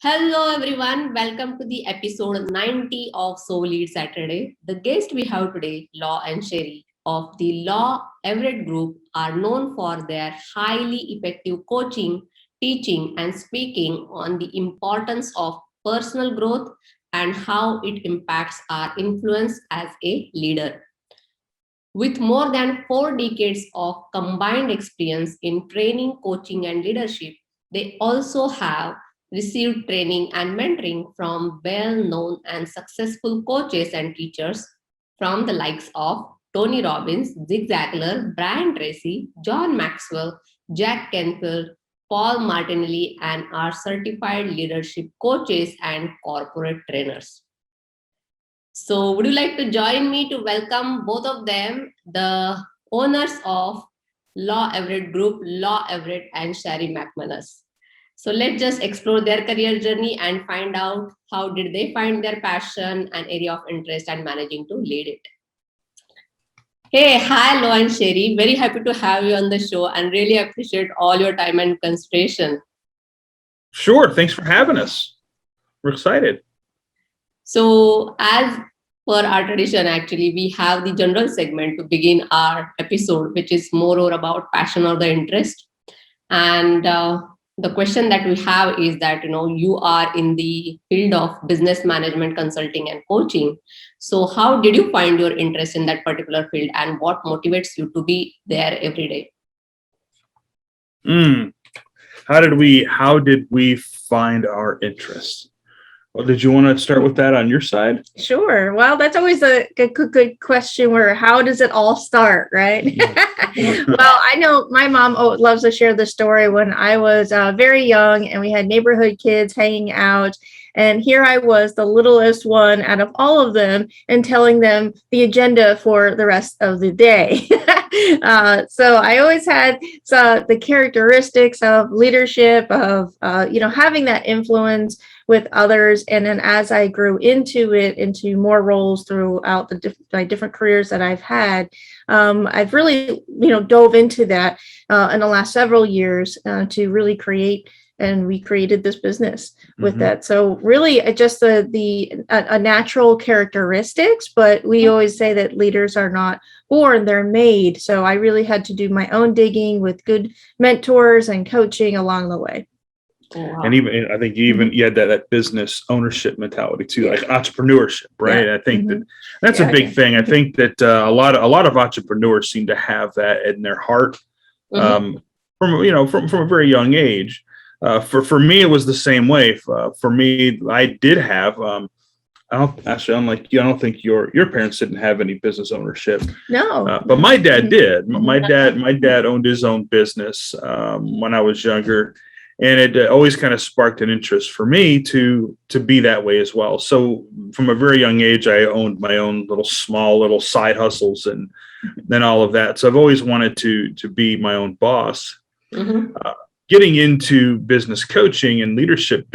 Hello everyone, welcome to the episode 90 of SoLeadSaturday. The guest we have today, Lou and Sherri of the Lou Everett Group, are known for their highly effective coaching, teaching, and speaking on the importance of personal growth and how it impacts our influence as a leader. With more than 4 decades of combined experience in training, coaching, and leadership, they also have received training and mentoring from well known and successful coaches and teachers from the likes of Tony Robbins, Zig Ziglar, Brian Tracy, John Maxwell, Jack Canfield, Paul Martinelli, and are certified leadership coaches and corporate trainers. So, would you like to join me to welcome both of them, the owners of Lou Everett Group, Lou Everett and Sherri McManus? So, let's just explore their career journey and find out how did they find their passion and area of interest and managing to lead it. Hey, hi, Lou and Sherri. Very happy to have you on the show and really appreciate all your time and consideration. Sure. Thanks for having us. We're excited. So, as per our tradition, actually, we have the general segment to begin our episode, which is more about passion or the interest. And the question that we have is that, you are in the field of business management, consulting, and coaching. So, how did you find your interest in that particular field and what motivates you to be there every day? How did we find our interest? Well, did you want to start with that on your side? Sure. Well, that's always a good question where how does it all start, right? Well, I know my mom loves to share the story when I was very young and we had neighborhood kids hanging out. And here I was, the littlest one out of all of them, and telling them the agenda for the rest of the day. So I always had the characteristics of leadership, of having that influence with others. And then as I grew into more roles throughout my different careers that I've had, I've really, dove into that in the last several years to really create. And we created this business with that. So really just a natural characteristics, but we always say that leaders are not born, they're made. So I really had to do my own digging with good mentors and coaching along the way. Wow. And I think you had that business ownership mentality too, like entrepreneurship, right? Yeah. I think that's a big thing. I think that a lot of entrepreneurs seem to have that in their heart from a very young age. For me, it was the same way. For me, I did have. Unlike you, I don't think your parents didn't have any business ownership. No, but my dad did. My dad owned his own business when I was younger, and it always kind of sparked an interest for me to be that way as well. So from a very young age, I owned my own little side hustles and then all of that. So I've always wanted to be my own boss. Getting into business coaching and leadership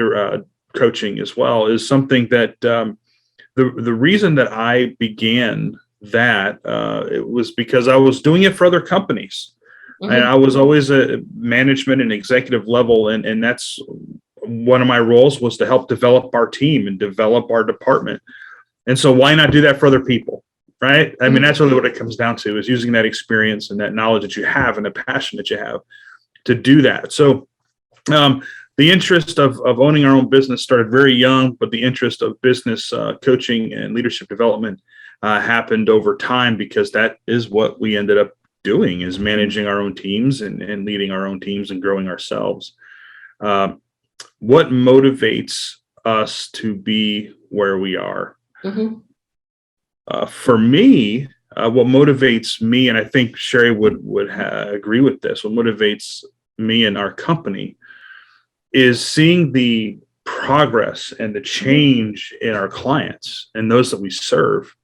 coaching as well is something that the reason that I began that it was because I was doing it for other companies. And I was always a management and executive level. And that's one of my roles was to help develop our team and develop our department. And so why not do that for other people? Right. I mean, that's really what it comes down to, is using that experience and that knowledge that you have and the passion that you have to do that. So the interest of owning our own business started very young, but the interest of business coaching and leadership development happened over time, because that is what we ended up doing, is managing our own teams and leading our own teams and growing ourselves. What motivates us to be where we are? For me, what motivates me, and I think Sherri would agree with this, what motivates me and our company is seeing the progress and the change in our clients and those that we serve.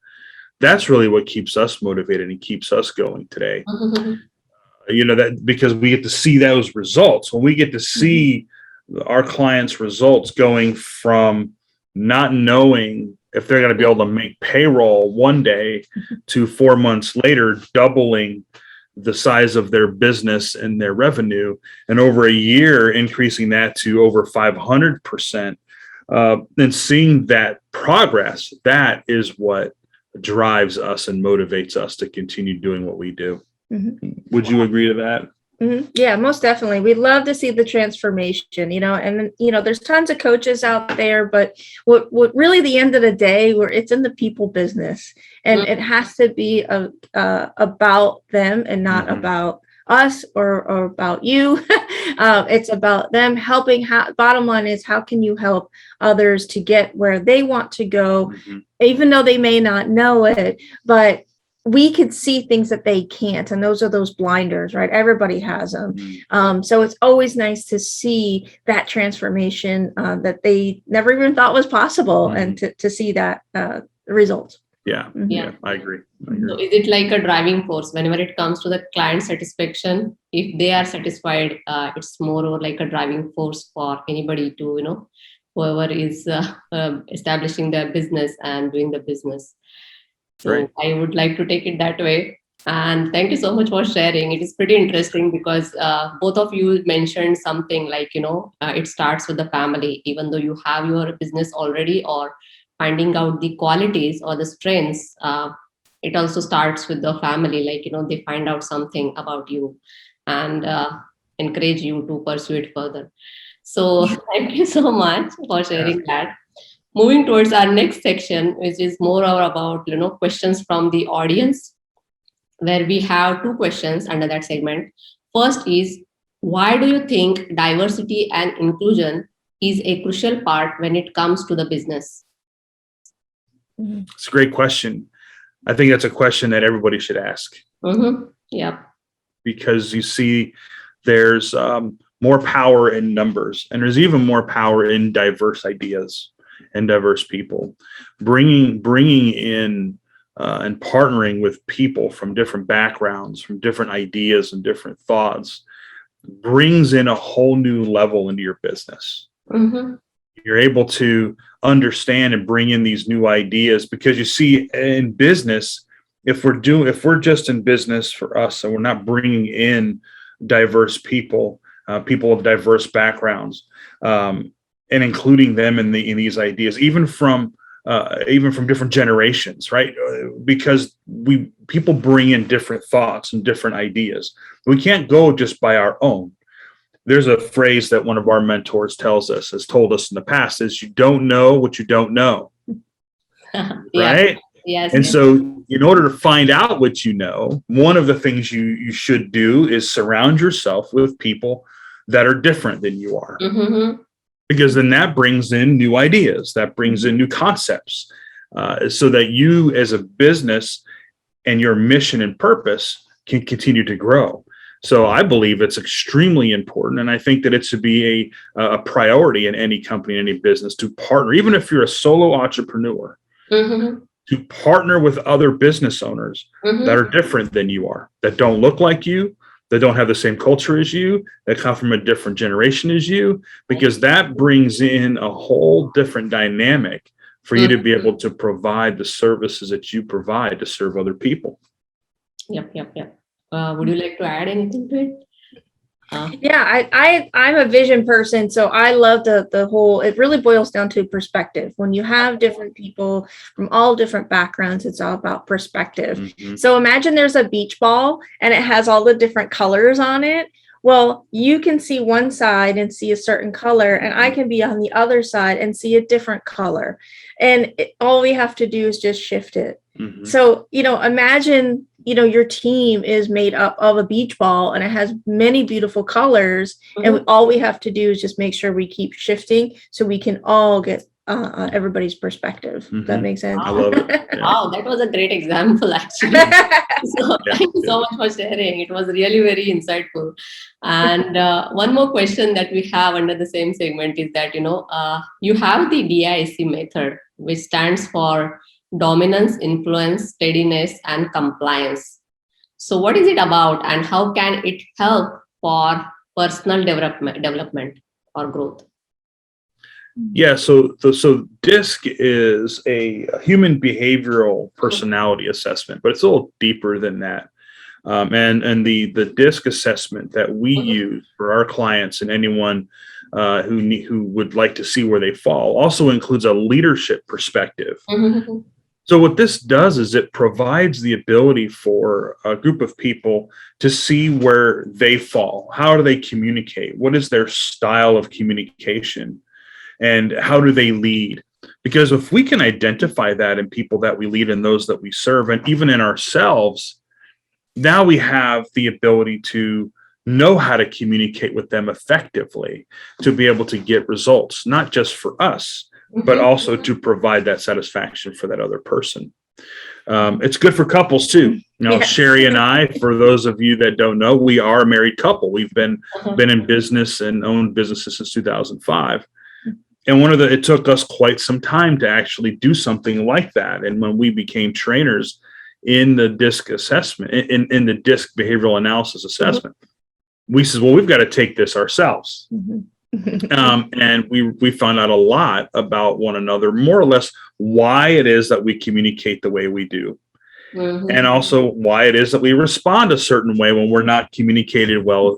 That's really what keeps us motivated and keeps us going today. That because we get to see those results. When we get to see our clients' results going from not knowing if they're going to be able to make payroll one day to 4 months later, doubling the size of their business and their revenue, and over a year increasing that to over 500%. and seeing that progress, that is what drives us and motivates us to continue doing what we do. Would you agree to that? Yeah, most definitely. We'd love to see the transformation, and there's tons of coaches out there, but what really the end of the day, where it's in the people business, and it has to be about them and not about us or about you. It's about them helping. Bottom line is, how can you help others to get where they want to go, even though they may not know it, but we could see things that they can't. And those are those blinders, right? Everybody has them. So it's always nice to see that transformation that they never even thought was possible, and to see that results. Yeah, I agree. So is it like a driving force whenever it comes to the client satisfaction? If they are satisfied, it's more or like a driving force for anybody to, whoever is establishing their business and doing the business. So Right. I would like to take it that way. And thank you so much for sharing. It is pretty interesting because both of you mentioned something like, it starts with the family, even though you have your business already, or finding out the qualities or the strengths. It also starts with the family, like, they find out something about you and encourage you to pursue it further. So thank you so much for sharing that. Moving towards our next section, which is more about, questions from the audience, where we have 2 questions under that segment. First is, why do you think diversity and inclusion is a crucial part when it comes to the business? It's a great question. I think that's a question that everybody should ask. Yeah. Because you see there's more power in numbers, and there's even more power in diverse ideas and diverse people. Bringing in and partnering with people from different backgrounds, from different ideas and different thoughts brings in a whole new level into your business. You're able to understand and bring in these new ideas, because you see in business, if we're just in business for us and we're not bringing in diverse people, people of diverse backgrounds, and including them in these ideas, even from different generations, right? Because people bring in different thoughts and different ideas. We can't go just by our own. There's a phrase that one of our mentors has told us in the past, is you don't know what you don't know. Right? Yes. And so in order to find out what you know, one of the things you should do is surround yourself with people that are different than you are. Because then that brings in new ideas, that brings in new concepts, so that you as a business and your mission and purpose can continue to grow. So I believe it's extremely important, and I think that it should be a priority in any company, any business, to partner, even if you're a solo entrepreneur, to partner with other business owners that are different than you are, that don't look like you, that don't have the same culture as you, that come from a different generation as you, because that brings in a whole different dynamic for you to be able to provide the services that you provide to serve other people. Yep. Would you like to add anything to it? Yeah, I'm a vision person, so I love the whole, it really boils down to perspective. When you have different people from all different backgrounds, it's all about perspective. So imagine there's a beach ball and it has all the different colors on it. Well, you can see one side and see a certain color, and I can be on the other side and see a different color. And all we have to do is just shift it. So, imagine, your team is made up of a beach ball and it has many beautiful colors. And all we have to do is just make sure we keep shifting so we can all get everybody's perspective. Does that make sense? I love it. Yeah. Wow, that was a great example, actually. So thank you so much for sharing. It was really very insightful. And one more question that we have under the same segment is that, you have the DISC method, which stands for dominance, influence, steadiness, and compliance. So what is it about, and how can it help for personal development or growth? Yeah, so DISC is a human behavioral personality assessment, but it's a little deeper than that. And the DISC assessment that we use for our clients and anyone who would like to see where they fall. Also includes a leadership perspective. Mm-hmm. So what this does is it provides the ability for a group of people to see where they fall. How do they communicate? What is their style of communication? And how do they lead? Because if we can identify that in people that we lead and those that we serve, and even in ourselves, now we have the ability to know how to communicate with them effectively, to be able to get results, not just for us, but also to provide that satisfaction for that other person. It's good for couples too. Yes. Sherri and I, for those of you that don't know, we are a married couple. We've been in business and owned businesses since 2005. And it took us quite some time to actually do something like that. And when we became trainers in the DISC assessment, in the DISC behavioral analysis assessment, we said, well, we've got to take this ourselves. And we found out a lot about one another, more or less why it is that we communicate the way we do. And also why it is that we respond a certain way when we're not communicated well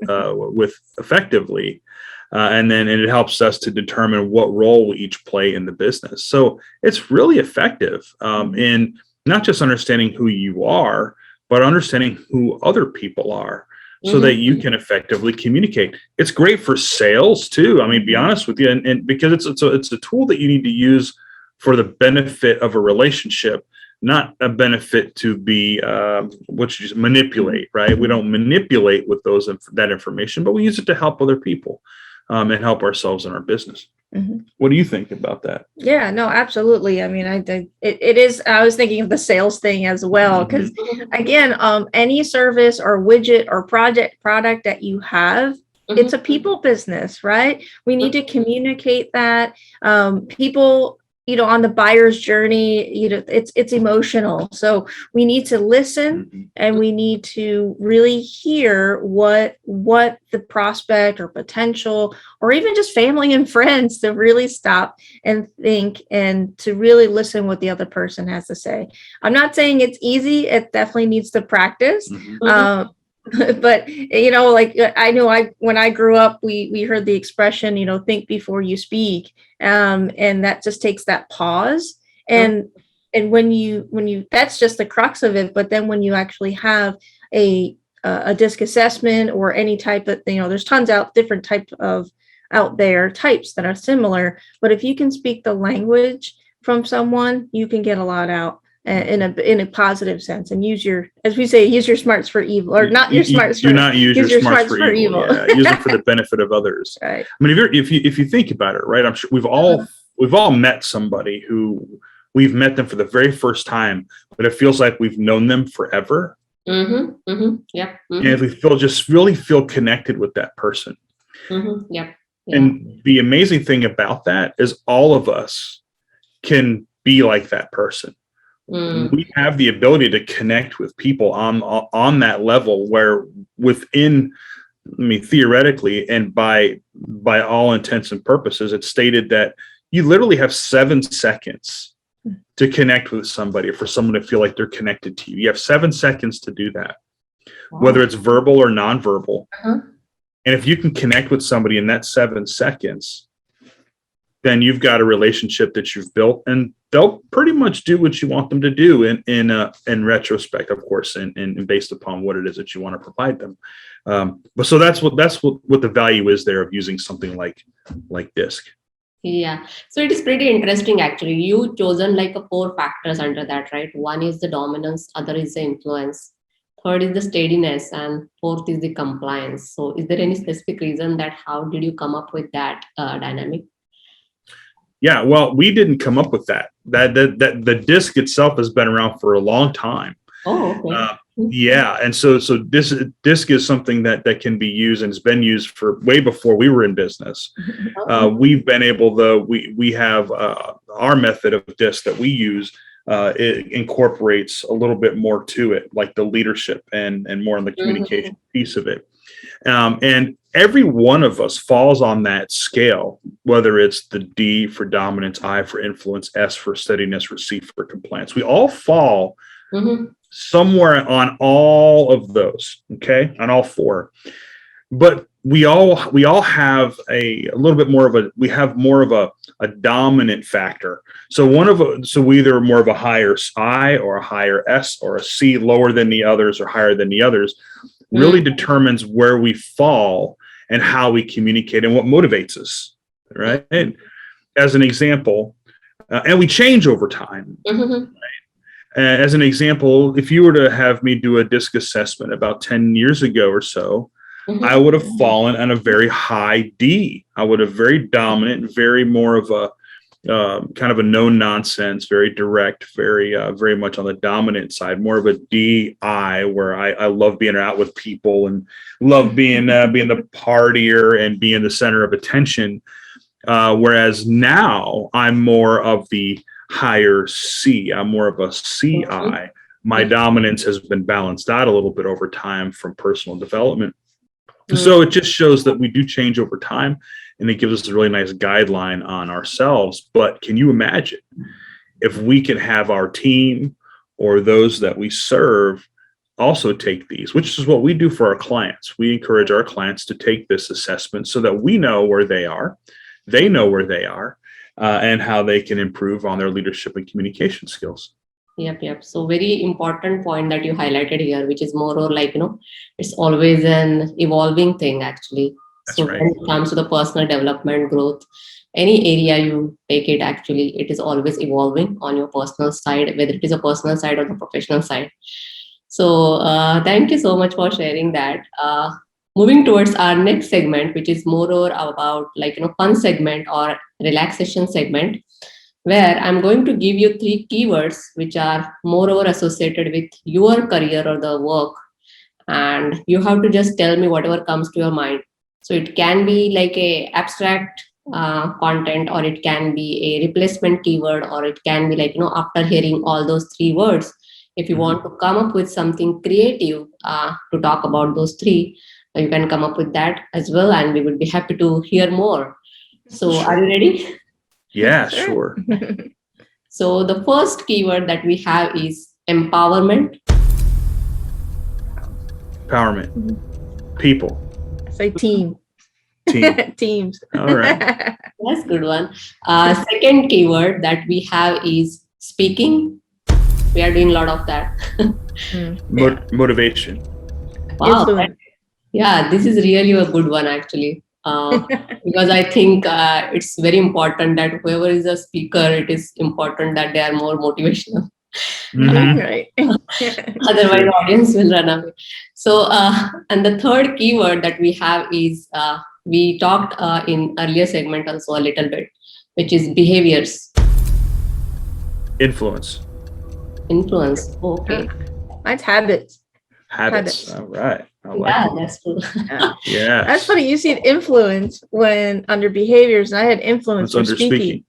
with effectively. And then it helps us to determine what role we each play in the business. So it's really effective in not just understanding who you are, but understanding who other people are, so that you can effectively communicate. It's great for sales too. I mean, be honest with you, and because it's a tool that you need to use for the benefit of a relationship, not a benefit to be manipulate, right? We don't manipulate with that information, but we use it to help other people and help ourselves in our business. What do you think about that? Yeah, no, absolutely. I mean, it is. I was thinking of the sales thing as well, because again, any service or widget or product that you have, it's a people business, right? We need to communicate that. People, on the buyer's journey, it's emotional. So we need to listen and we need to really hear what the prospect or potential, or even just family and friends, to really stop and think and to really listen what the other person has to say. I'm not saying it's easy. It definitely needs to practice. But I know when I grew up, we heard the expression, think before you speak, and that just takes that pause. And when you that's just the crux of it. But then when you actually have a DISC assessment or any type of, there's tons different types out there types that are similar. But if you can speak the language from someone, you can get a lot out in a positive sense, and use your smarts for evil, or not your smarts. Do not use your smarts for evil. Yeah, use them for the benefit of others. Right. I mean, if you think about it, right? I'm sure we've all met somebody who we've met them for the very first time, but it feels like we've known them forever. Yeah. And if we really feel connected with that person. Yeah. And the amazing thing about that is all of us can be like that person. We have the ability to connect with people on that level, where theoretically, and by all intents and purposes, it's stated that you literally have 7 seconds to connect with somebody, or for someone to feel like they're connected to you. You have 7 seconds to do that, whether it's verbal or nonverbal. And if you can connect with somebody in that 7 seconds, then you've got a relationship that you've built, and they'll pretty much do what you want them to do in retrospect, of course, and based upon what it is that you want to provide them. But so that's what the value is there of using something like DISC. Yeah. So it is pretty interesting, actually. You chosen like 4 factors under that, right? One is the dominance, other is the influence, third is the steadiness, and fourth is the compliance. So is there any specific reason that how did you come up with that dynamic? Yeah, well, we didn't come up with that. The DISC itself has been around for a long time. Oh, okay. Yeah, and so DISC is something that can be used, and has been used for way before we were in business. We've been able, though, we have our method of DISC that we use. It incorporates a little bit more to it, like the leadership and more on the communication piece of it. And every one of us falls on that scale, whether it's the D for dominance, I for influence, S for steadiness, or C for compliance. We all fall somewhere on all of those, okay, on all 4. But we all have a little bit more of a dominant factor. So we either more of a higher I or a higher S or a C, lower than the others or higher than the others, really determines where we fall and how we communicate and what motivates us, right? As an example, and we change over time. Right? As an example, if you were to have me do a DISC assessment about 10 years ago or so, I would have fallen on a very high D. I would have very dominant, very more of a kind of a no nonsense, very direct, very much on the dominant side, more of a DI, where I love being out with people and love being the partier and being the center of attention. Whereas now I'm more of the higher C. I'm more of a CI. My dominance has been balanced out a little bit over time from personal development. So it just shows that we do change over time, and it gives us a really nice guideline on ourselves. But can you imagine if we can have our team or those that we serve also take these, which is what we do for our clients. We encourage our clients to take this assessment so that we know where they are, they know where they are, and how they can improve on their leadership and communication skills. Yep. So very important point that you highlighted here, which is more or like, it's always an evolving thing, actually. That's so right. When it comes to the personal development growth, any area you take it, actually, it is always evolving on your personal side, whether it is a personal side or the professional side. So thank you so much for sharing that. Moving towards our next segment, which is more or about like, fun segment or relaxation segment, where I'm going to give you 3 keywords which are moreover associated with your career or the work. And you have to just tell me whatever comes to your mind. So it can be like a abstract content, or it can be a replacement keyword, or it can be like, after hearing all those 3 words, if you want to come up with something creative to talk about those 3, you can come up with that as well. And we would be happy to hear more. So are you ready? Yeah, sure. So the first keyword that we have is empowerment. Empowerment. People. Say team. Teams. All right. That's a good one. Second keyword that we have is speaking. We are doing a lot of that. Motivation. Wow. Yeah, this is really a good one, actually. Because I think it's very important that whoever is a speaker, it is important that they are more motivational. Right. Otherwise, the audience will run away. So, and the third keyword that we have is, we talked in earlier segment also a little bit, which is behaviors. Influence. Okay. Mine's habits. All right. That's true. Yeah. That's funny. You see influence when under behaviors, and I had influence for under speaking.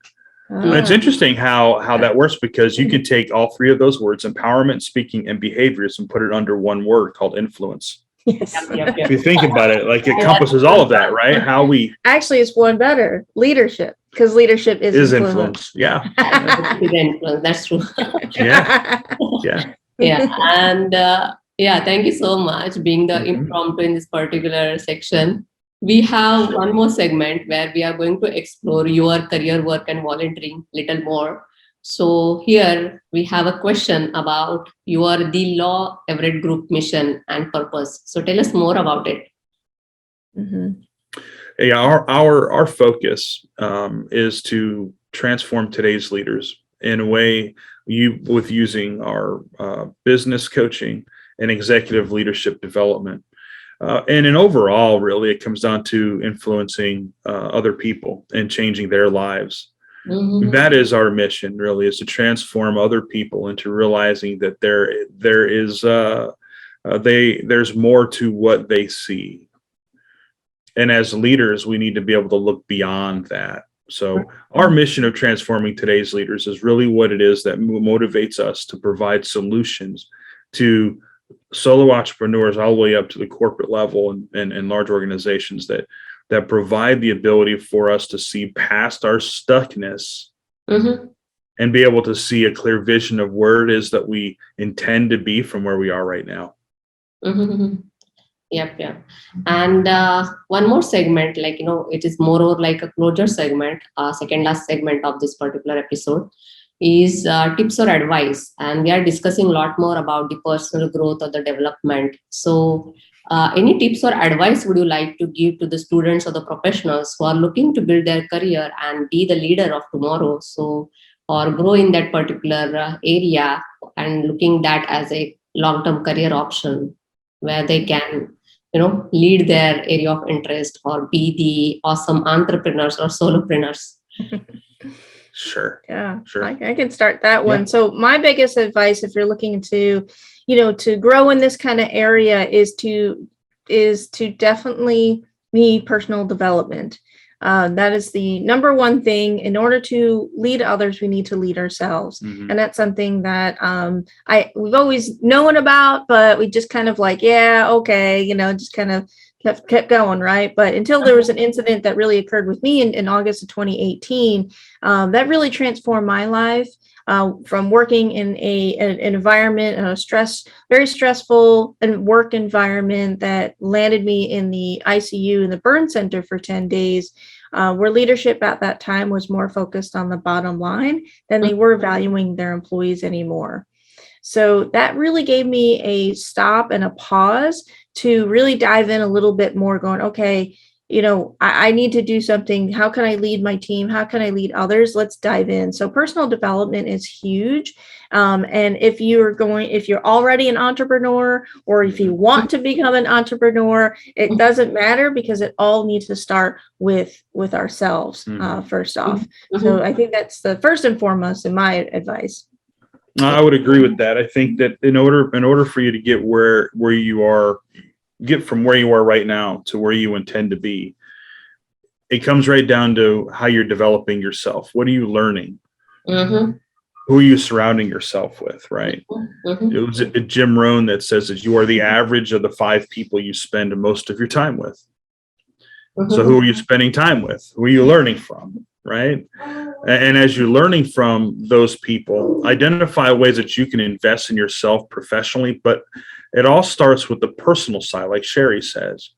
Ah. It's interesting how that works, because you can take all 3 of those words, empowerment, speaking, and behaviors, and put it under one word called influence. Yes. If you think about it, like, it encompasses all of that, right? How we actually, it's one better, leadership, because leadership is influence. Yeah. That's true. Yeah. And thank you so much being the impromptu in this particular section. We have one more segment where we are going to explore your career, work, and volunteering a little more. So here we have a question about the Lou Everett Group mission and purpose. So tell us more about it. Yeah, our focus is to transform today's leaders in a way with using our business coaching and executive leadership development. And in overall, really, it comes down to influencing other people and changing their lives. That is our mission, really, is to transform other people into realizing that there's more to what they see. And as leaders, we need to be able to look beyond that. So our mission of transforming today's leaders is really what it is that motivates us to provide solutions to solo entrepreneurs all the way up to the corporate level and large organizations that provide the ability for us to see past our stuckness and be able to see a clear vision of where it is that we intend to be from where we are right now. Yep, yep. And one more segment, like, it is more or like a closure segment, second last segment of this particular episode is tips or advice. And we are discussing a lot more about the personal growth or the development. So, any tips or advice would you like to give to the students or the professionals who are looking to build their career and be the leader of tomorrow? So, or grow in that particular area and looking that as a long-term career option where they can lead their area of interest or be the awesome entrepreneurs or solopreneurs. Sure. Yeah, Sure. I can start that one. Yeah. So my biggest advice, if you're looking to, to grow in this kind of area, is to definitely need personal development. That is the number one thing. In order to lead others, we need to lead ourselves, and that's something that we've always known about, but we just kind of like, yeah, okay, just kind of kept going, right? But until there was an incident that really occurred with me in August of 2018, that really transformed my life. From working in an environment, very stressful and work environment that landed me in the ICU in the burn center for 10 days, where leadership at that time was more focused on the bottom line than they were valuing their employees anymore. So that really gave me a stop and a pause to really dive in a little bit more, going, okay, I need to do something. How can I lead my team? How can I lead others? Let's dive in. So personal development is huge. And if you're already an entrepreneur, or if you want to become an entrepreneur, it doesn't matter, because it all needs to start with ourselves first off. So I think that's the first and foremost in my advice. I would agree with that. I think that in order for you to get where you are, get from where you are right now to where you intend to be, it comes right down to how you're developing yourself. What are you learning? Who are you surrounding yourself with, right? It was Jim Rohn that says that you are the average of the 5 people you spend most of your time with. So who are you spending time with? Who are you learning from, right? And as you're learning from those people, identify ways that you can invest in yourself professionally, but it all starts with the personal side, like Sherri says,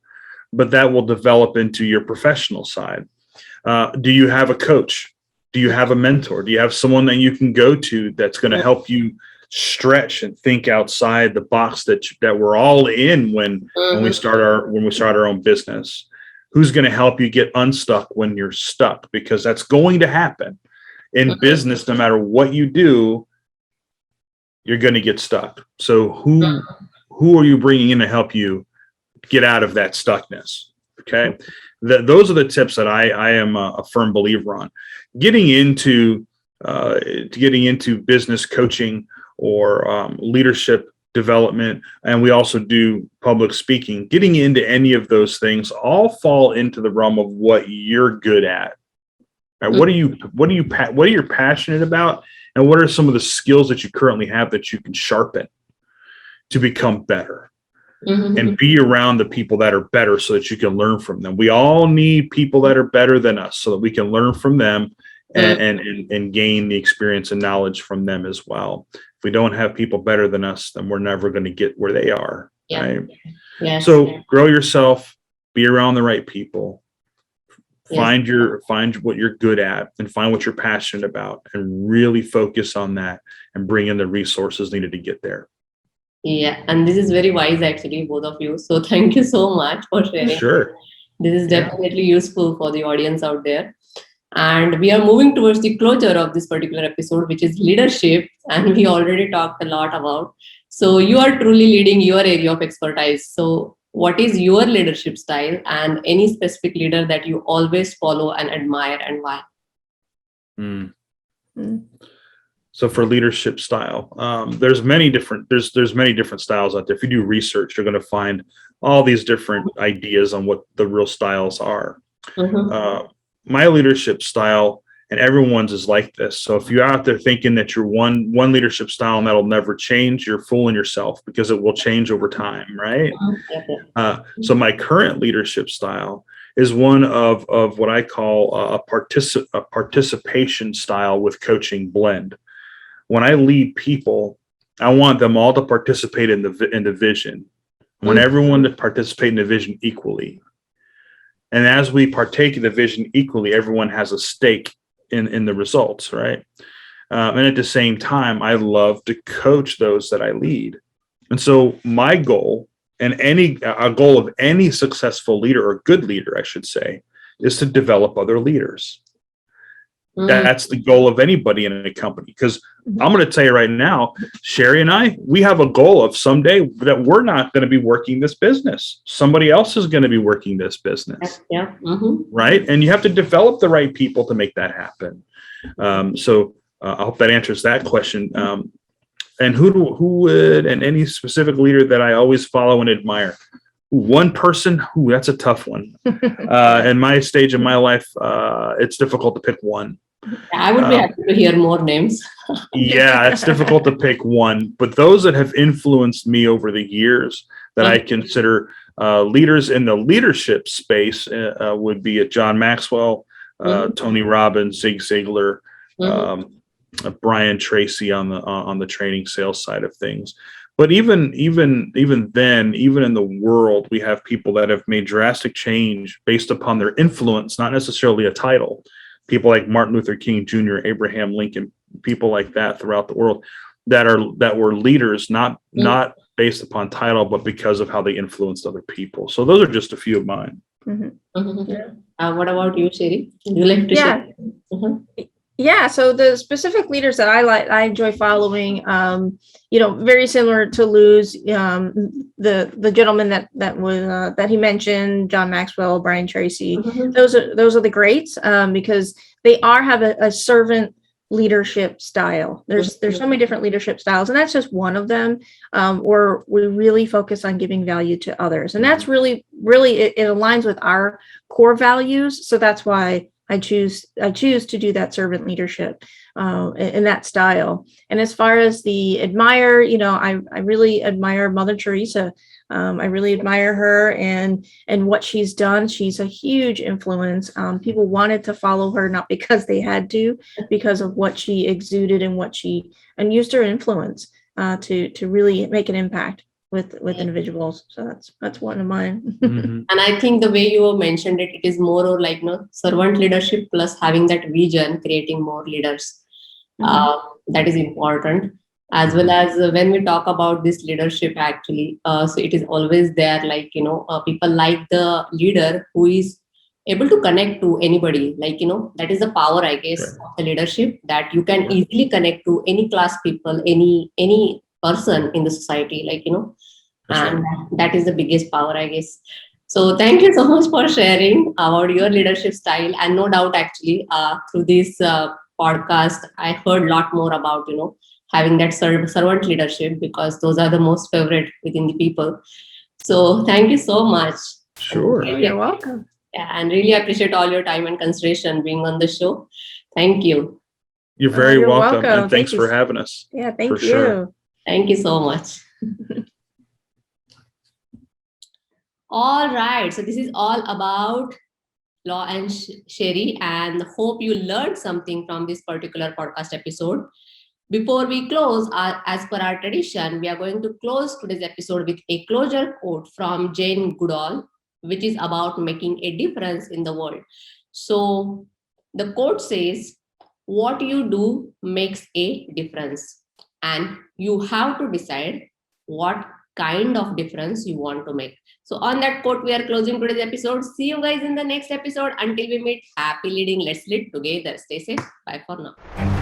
but that will develop into your professional side. Do you have a coach? Do you have a mentor? Do you have someone that you can go to that's going to help you stretch and think outside the box that we're all in when we start our own business? Who's going to help you get unstuck when you're stuck? Because that's going to happen in business. No matter what you do, you're going to get stuck. So who are you bringing in to help you get out of that stuckness? Okay. Those are the tips that I am a firm believer on. Getting into business coaching or leadership development, and we also do public speaking. Getting into any of those things all fall into the realm of what you're good at. Right? What are you passionate about, and what are some of the skills that you currently have that you can sharpen to become better? And be around the people that are better so that you can learn from them. We all need people that are better than us so that we can learn from them and gain the experience and knowledge from them as well. If we don't have people better than us, then we're never going to get where they are. Yeah. Right? Yes. So grow yourself, be around the right people, find what you're good at, and find what you're passionate about, and really focus on that and bring in the resources needed to get there. Yeah, and this is very wise, actually, both of you. So thank you so much for sharing. Sure. This is definitely useful for the audience out there. And we are moving towards the closure of this particular episode, which is leadership. And we already talked a lot about. So you are truly leading your area of expertise. So what is your leadership style, and any specific leader that you always follow and admire, and why? So for leadership style, there's many different styles out there. If you do research, you're going to find all these different ideas on what the real styles are. My leadership style, and everyone's, is like this. So if you're out there thinking that you're one leadership style and that'll never change, you're fooling yourself, because it will change over time, right? So my current leadership style is one of what I call a participation style with coaching blend. When I lead people, I want them all to participate in the vision. I want everyone to participate in the vision equally. And as we partake in the vision equally, everyone has a stake in the results, right? And at the same time, I love to coach those that I lead. And so my goal, and a goal of any successful leader, or good leader, I should say, is to develop other leaders. That's the goal of anybody in a company. Because I'm going to tell you right now, Sherri and I, we have a goal of someday that we're not going to be working this business. Somebody else is going to be working this business. Yeah. Right. And you have to develop the right people to make that happen. So I hope that answers that question. And who would, and any specific leader that I always follow and admire? One person, that's a tough one. In my stage of my life, it's difficult to pick one. I would be happy to hear more names. Yeah, it's difficult to pick one. But those that have influenced me over the years that I consider leaders in the leadership space would be John Maxwell, Tony Robbins, Zig Ziglar, Brian Tracy on the training sales side of things. But even then, even in the world, we have people that have made drastic change based upon their influence, not necessarily a title. People like Martin Luther King Jr., Abraham Lincoln, people like that throughout the world that were leaders, not based upon title, but because of how they influenced other people. So those are just a few of mine. What about you, Sherri? Would you like to share? Yeah, so the specific leaders that I enjoy following, very similar to Lou's, the gentleman that he mentioned, John Maxwell, Brian Tracy. Those are the greats, because they have a servant leadership style. There's so many different leadership styles, and that's just one of them. Where we really focus on giving value to others, and that's really it aligns with our core values. So that's why I choose to do that servant leadership in that style. And as far as the admire, I really admire Mother Teresa. I really admire her and what she's done. She's a huge influence. People wanted to follow her, not because they had to, because of what she exuded and used her influence to really make an impact with individuals. So that's one of mine. And I think the way you mentioned it is more or like servant leadership plus having that vision, creating more leaders. That is important, as well as when we talk about this leadership actually, so it is always there, like people like the leader who is able to connect to anybody, that is the power, I guess, of the leadership, that you can easily connect to any class people, any person in the society, and that is the biggest power, I guess. So thank you so much for sharing about your leadership style. And no doubt actually through this podcast, I heard a lot more about having that servant leadership, because those are the most favorite within the people. So thank you so much. Sure. You're welcome. Yeah, and really appreciate all your time and consideration being on the show. Thank you. You're very You're welcome. welcome. And thanks for having us. Yeah, thank you. Sure. Thank you so much. All right. So this is all about Law and Sherri, and hope you learned something from this particular podcast episode. Before we close, as per our tradition, we are going to close today's episode with a closure quote from Jane Goodall, which is about making a difference in the world. So the quote says, "What you do makes a difference, and you have to decide what kind of difference you want to make." So on that quote, we are closing today's episode. See you guys in the next episode. Until we meet, happy leading. Let's lead together. Stay safe. Bye for now.